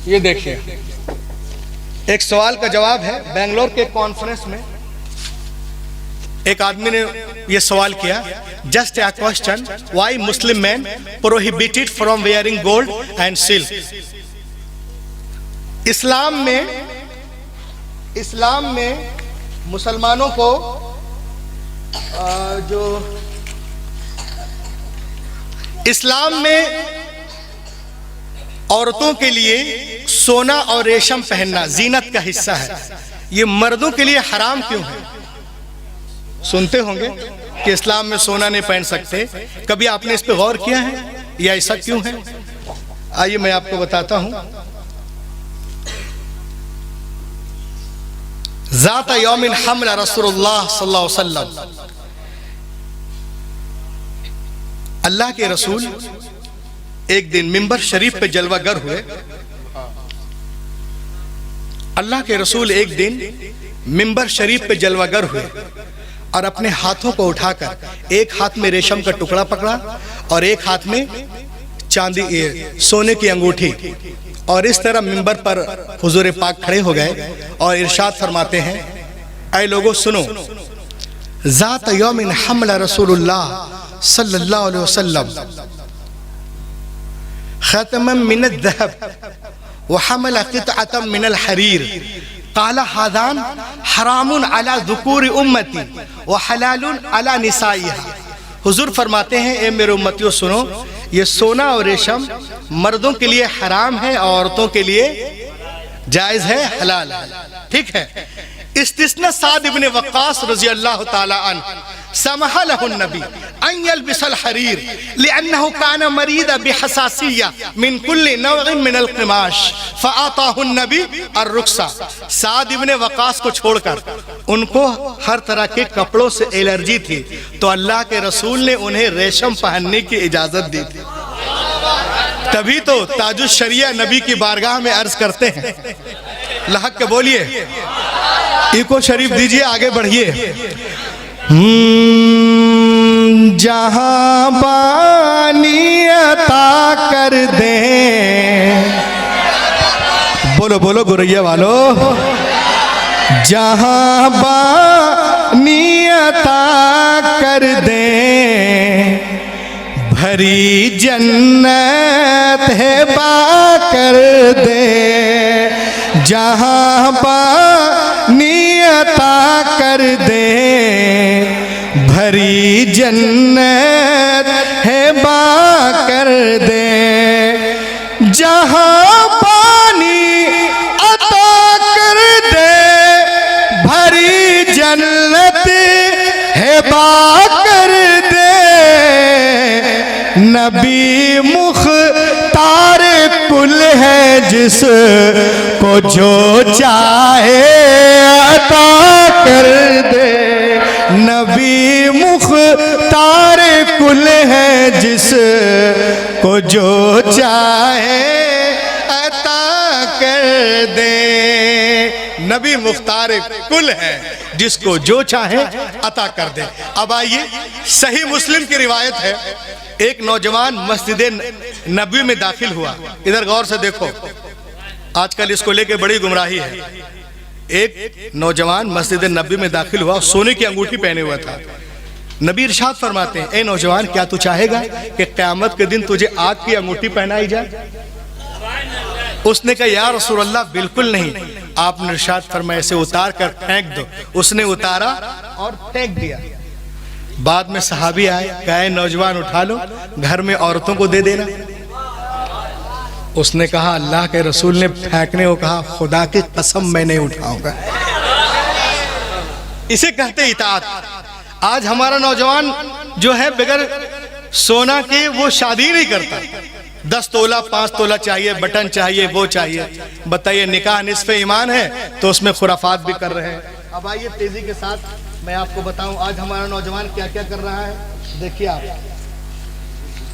ये देखिए, एक सवाल का जवाब है। बेंगलोर के कॉन्फ्रेंस में एक आदमी ने यह सवाल किया, just a question, why Muslim man prohibited from wearing gold and silk. इस्लाम में मुसलमानों को जो इस्लाम में औरतों के लिए सोना और रेशम पहनना जीनत का हिस्सा है, ये मर्दों के लिए हराम क्यों है? सुनते होंगे कि इस्लाम में सोना नहीं पहन सकते, कभी आपने इस पे गौर किया है या ऐसा क्यों है? आइए मैं आपको बताता हूं। ज़ात यौमिन हमला रसूलुल्लाह सल्लल्लाहु अलैहि वसल्लम, अल्लाह के रसूल एक दिन मिंबर शरीफ पे जलवागर हुए। अल्लाह के रसूल एक दिन मिंबर शरीफ पे जलवागर हुए और अपने हाथों को उठाकर एक हाथ में रेशम का टुकड़ा पकड़ा और एक हाथ में चांदी सोने की अंगूठी, और इस तरह मिंबर पर हुजूर पाक खड़े हो गए और इरशाद फरमाते हैं, ऐ लोगों सुनो, ज़ात यौमिन हमला रसूलुल्लाह सल्लल्लाहु अलैहि वसल्लम खतमन मिन अज़्ज़हब व हमला क़ितअतम मिन अल-हरीर क़ाला हाज़ान हरामुन अला ज़ुकूरि उम्मती व हलालुन अला निसाइहा। हुजूर फरमाते हैं, ए मेरे उम्मतियों सुनो, ये सोना और रेशम मर्दों के लिए हराम है, औरतों के लिए जायज है, हलाल है। ठीक है। इस्तिस्ना साद इब्न वक्कास रज़ी अल्लाह ताला अन्हु समह लहु नबी अन यल्बिसल हरीर लिअन्नहु कान मरीदा बिहसासिय्या मिन कुल्ली नौइन मिन अल-क़िमाश फ़अताहु नबी ar-रुक्सा। साद इब्न वक्कास को छोड़कर उनको हर तरह के कपड़ों से एलर्जी थी, तो अल्लाह के रसूल ने उन्हें रेशम पहनने की इजाजत दी थी। तभी तो ताजुश शरिया नबी की बारगाह में अर्ज करते हैं, लहक के बोलिए, इको शरीफ दीजिए, आगे बढ़िए। जहां बानी अता कर दे, बोलो बोलो गुरैया वालो, जहां बानी अता कर दे, भरी जन्नत है बा कर दे, जहां बानी अता कर दे, भरी जन्नत है बा कर दे, जहां पानी अता कर दे, भरी जन्नत है बा कर दे, नबी मुख्तार कुल है जिस को जो चाहे अता कर दे, नबी मुख्तार कुल है जिस को जो चाहे अता कर दे। नबी मुख्तार कुल है जिसको जो चाहे अता कर दे। अब आइए, सही मुस्लिम की रिवायत है, एक नौजवान मस्जिद नबी में दाखिल हुआ। इधर गौर से देखो, आजकल इसको लेके बड़ी गुमराही है। एक नौजवान मस्जिद नबी में दाखिल हुआ, सोने की अंगूठी पहने हुआ था। नबी इरशाद फरमाते हैं, ए नौजवान, क्या तू चाहेगा कि क़यामत के दिन तुझे आग की अंगूठी पहनाई जाए? उसने कहा, या रसूल अल्लाह, बिल्कुल नहीं। आपने इरशाद फरमाया, इसे उतार कर फेंक दो। उसने उतारा और फेंक दिया। बाद में सहाबी आए, कहे, नौजवान उठा लो, घर में औरतों को दे देना। उसने कहा, अल्लाह के रसूल ने फेंकने को कहा, खुदा की कसम मैं नहीं उठाऊंगा। इसे कहते इताअत। आज हमारा नौजवान जो है बगैर सोना के वो शादी नहीं करता। 10 तोला 5 तोला चाहिए, बटन चाहिए, वो चाहिए। बताइए, निकाह निस्फ़े ईमान है तो उसमें खुराफात भी कर रहे हैं। अब आइए तेजी के साथ मैं आपको बताऊं आज हमारा नौजवान क्या क्या कर रहा है। देखिए आप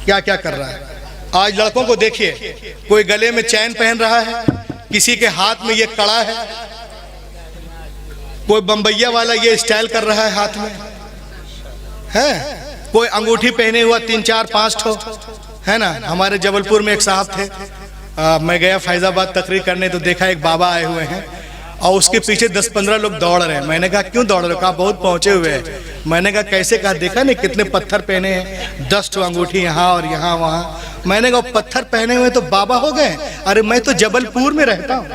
क्या क्या कर रहा है। आज लड़कों को देखिए, कोई गले में चैन पहन रहा है, किसी के हाथ में ये कड़ा है, कोई बम्बैया वाला ये स्टाइल कर रहा है हाथ में है, कोई अंगूठी पहने हुआ 3 4 5 ठो है ना। हमारे जबलपुर में एक साहब थे, मैं गया फैज़ाबाद तकरीर करने, तो देखा एक बाबा आए हुए हैं और उसके पीछे 10-15 लोग दौड़ रहे हैं। मैंने कहा क्यों दौड़ रहे हो? कहा बहुत पहुंचे हुए हैं। मैंने कहा कैसे? कहा देखा नहीं कितने पत्थर पहने हैं, 10 अंगूठी यहाँ और यहाँ वहाँ। मैंने कहा पत्थर पहने हुए तो बाबा हो गए? अरे मैं तो जबलपुर में रहता हूँ।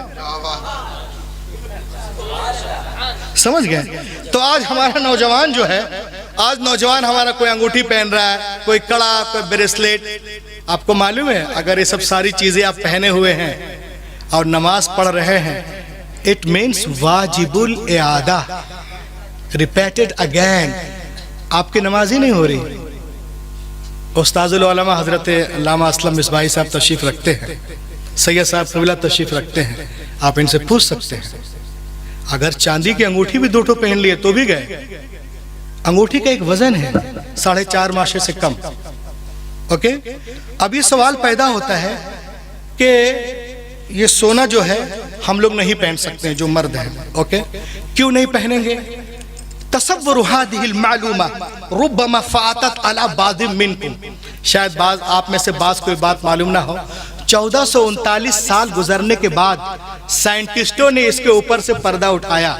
समझ गए? तो आज हमारा नौजवान जो है, आज नौजवान हमारा कोई अंगूठी पहन रहा है, कोई कड़ा, कोई ब्रेसलेट। आपको मालूम है अगर ये सब सारी चीजें आप पहने हुए हैं और नमाज पढ़ रहे हैं, इट मीन्स वाजिबुल इआदा, रिपीटेड अगेन। आपकी नमाज ही नहीं हो रही। उस्ताजुल उलमा हजरत अल्लामा असलम मिसबाही साहब तशरीफ रखते हैं, सैयद साहब कबीला तशरीफ रखते हैं, आप इनसे पूछ सकते हैं। अगर चांदी की अंगूठी भी 2 पहन लिए तो भी गए। अंगूठी का एक वजन है 4.5 माशे से कम। ओके, अब ये सवाल पैदा होता है कि ये सोना जो है हम लोग नहीं पहन सकते हैं जो मर्द हैं। ओके, क्यों नहीं पहनेंगे? तसव्वुरु हादिहिल मालूमा रुब्बमा फातत अला बादिम मिनकुम। शायद बाज आप में से बाज कोई बात मालूम ना हो। 1439 साल गुजरने के बाद साइंटिस्टों ने इसके ऊपर से पर्दा उठाया।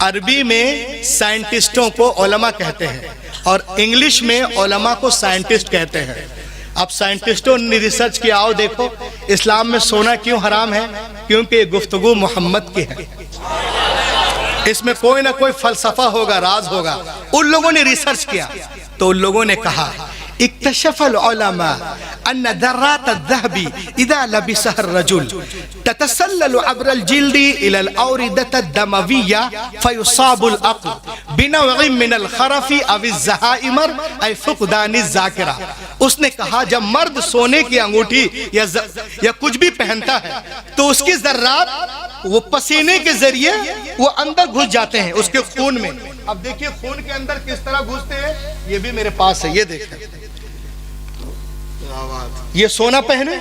अरबी में साइंटिस्टों को उलमा कहते हैं और इंग्लिश में उलमा को साइंटिस्ट कहते हैं। अब साइंटिस्टों ने रिसर्च किया, आओ देखो इस्लाम में सोना क्यों हराम है? क्योंकि ये गुफ्तगू मोहम्मद की है, इसमें कोई ना कोई फलसफा होगा, राज होगा। उन लोगों ने रिसर्च किया तो उन लोगों ने कहा इक्तशफल उलमा अन्न दर्रात अज़्ज़हबी इज़ा लबिसह अर्रजुल ततसल्ललु अब्रल जिल्दी इलल औरिदत अद्दमविय्या फयुसाबुल अक़्ल बिनौइन मिनल खरफी अविज़ ज़हाइमर ऐ फुक़दानिज़ ज़ाकिरा। उसने कहा जब मर्द सोने की अंगूठी या कुछ भी पहनता है तो उसकी ज़र्रात वो पसीने के जरिए वो अंदर घुस जाते हैं उसके खून में। अब देखिए खून के अंदर किस तरह घुसते हैं, ये भी मेरे पास है, ये देखें। ये सोना पहने,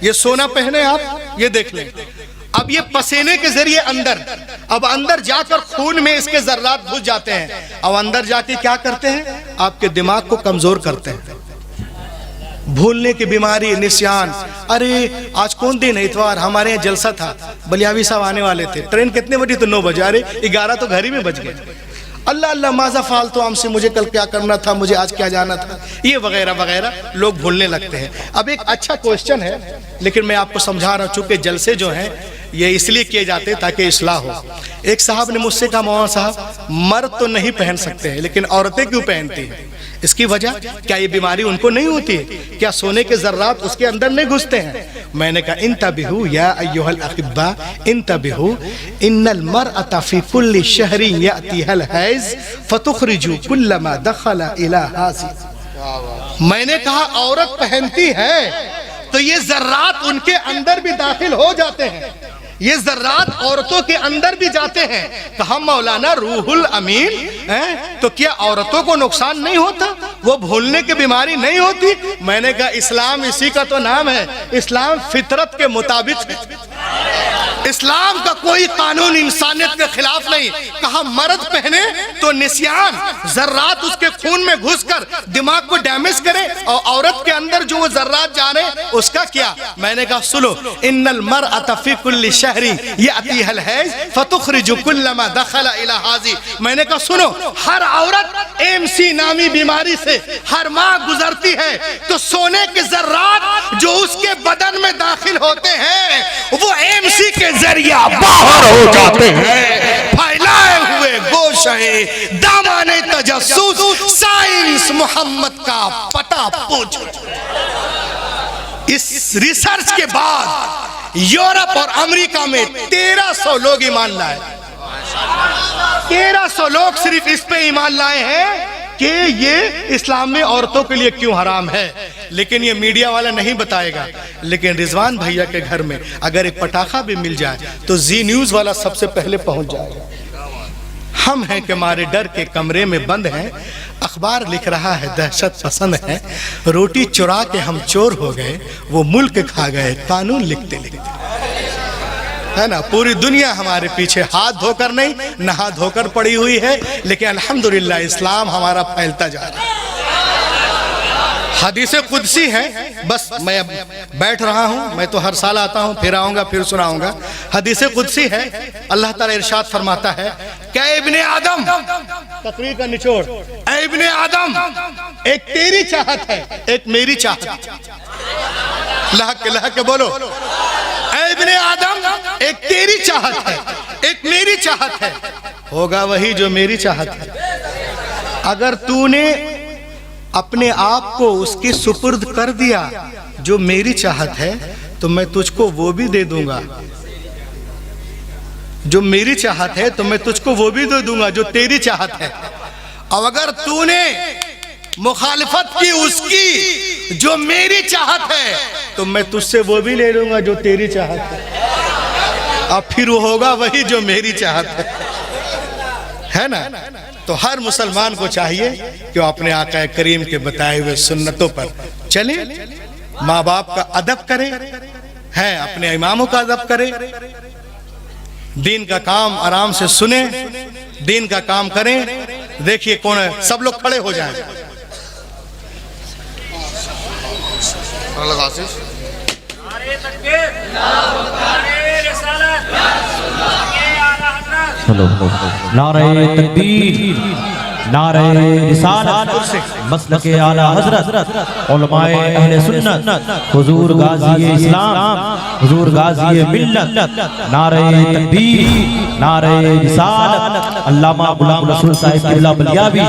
ये सोना पहने आप, ये देख लें। अब ये पसीने के जरिए अंदर, अब अंदर जाकर खून में इसके जर्रात घुस जाते हैं। अब अंदर जाके क्या करते हैं? आपके दिमाग को कमजोर करते हैं, भूलने की बीमारी, निस्यान। अरे आज कौन दिन है? इतवार, हमारे यहाँ जलसा था, बलियावी साहब आने वाले थे। ट्रेन कितने बजी? तो 9 बजे। अरे 11 तो घर ही में बज गए। अल्लाह अल्लाह माजा फालतू हमसे, मुझे कल क्या करना था, मुझे आज क्या जाना था, ये वगैरह वगैरह लोग भूलने लगते हैं। अब एक अच्छा क्वेश्चन है, लेकिन मैं आपको समझा रहा हूँ, चूंकि जलसे जो हैं ये इसलिए किए जाते हैं ताकि इस्लाह हो। एक साहब ने मुझसे कहा मौलाना साहब मर्द तो नहीं पहन सकते हैं लेकिन औरतें क्यों पहनती हैं? इसकी वजह क्या ये बीमारी उनको नहीं होती है? क्या सोने के जर्रात उसके अंदर नहीं घुसते हैं? मैंने कहा इंतबिहु या अय्युहल अहिब्बा इंतबिहु इन्नल मरअता फी कुल्ली शहरी यातिहल हैज फतुखरिजु कुल्लमा दखला इला हाज़ी। मैंने कहा औरत पहनती है तो ये जर्रात उनके अंदर भी दाखिल हो जाते हैं, ये जर्रात औरतों के अंदर भी जाते हैं। कहा मौलाना रूहुल अमीन है तो क्या औरतों को नुकसान नहीं होता? वो भूलने की बीमारी नहीं होती? मैंने कहा इस्लाम इसी का तो नाम है, इस्लाम फितरत के मुताबिक है, इस्लाम का कोई कानून इंसानियत के खिलाफ नहीं। कहा मर्द पहने तो निस्यान, जर्रात उसके खून में घुसकर दिमाग को डैमेज करे, और औरत के अंदर जो वो जर्रात जा रहे उसका क्या? मैंने कहा सुनो इन्नल मरअता फी कुल्ली शहरी यातिहल हैज फतुखरिजु कुल्लमा दखला इला हाज़ी। मैंने कहा सुनो हर औरत एमसी नामी बीमारी से हर माह गुजरती है, तो सोने के जर्रात जो उसके बदन में दाखिल होते हैं वो एमसी के जरिया बाहर हो जाते हैं। फैलाए हुए गोशे दामाने तजस्सुस साइंस मोहम्मद का पता पूछ। इस रिसर्च के बाद यूरोप और अमेरिका में 1300 लोग ईमान लाए। 1300 लोग सिर्फ इस पे ईमान लाए हैं कि ये इस्लाम में औरतों के लिए क्यों हराम है। लेकिन ये मीडिया वाला नहीं बताएगा। लेकिन रिजवान भैया के घर में अगर एक पटाखा भी मिल जाए तो जी न्यूज वाला सबसे पहले पहुंच जाएगा। हम हैं कि हमारे डर के कमरे में बंद हैं, अखबार लिख रहा है दहशत पसंद है, रोटी चुरा के हम चोर हो गए, वो मुल्क खा गए कानून लिखते लिखते, है ना। पूरी दुनिया हमारे पीछे हाथ धोकर नहीं नहा धोकर पड़ी हुई है, लेकिन अल्हम्दुलिल्लाह इस्लाम हमारा फैलता जा रहा है। हदीस कुदसी है, बस मैं अब बैठ रहा हूँ, मैं तो हर साल आता हूँ, फिर आऊँगा, फिर सुनाऊँगा। हदीस कुदसी है, अल्लाह ताला इरशाद फरमाता है, क्या इब्ने आदम, तकरीर का निचोड़, ऐ इब्ने आदम, एक तेरी चाहत है, एक मेरी चाहत। लह के बोलो, ऐ इब्ने आदम, एक तेरी चाहत है, एक मेरी चाहत है, होगा वही जो मेरी चाहत है। अगर तूने अपने आप को उसके सुपुर्द कर दिया जो मेरी चाहत है, तो मैं तुझको वो भी दे दूंगा जो मेरी चाहत है, तो मैं तुझको वो भी दे दूंगा जो तेरी चाहत है। और अगर तूने मुखालिफत की उसकी जो मेरी चाहत है, तो मैं तुझसे वो भी ले लूंगा जो तेरी चाहत है। अब फिर वो होगा वही जो मेरी चाहत है ना। तो हर मुसलमान को चाहिए कि वो अपने आका करीम के बताए हुए सुन्नतों पर चले, माँ बाप का अदब करे, हैं अपने इमामों का अदब करे, दीन का काम आराम से सुने, दीन का काम करें। देखिए कौन है, सब लोग खड़े हो जाएं। नारे तकबीर, नारे रिसालत, मसलके आला हजरत, उलमाए अहले सुन्नत, हुजूर गाज़ी इस्लाम, हुजूर गाज़ी मिल्लत, नारे तकबीर, नारे रिसालत, अल्लामा गुलाम रसूल साहिब किबला बलियावी।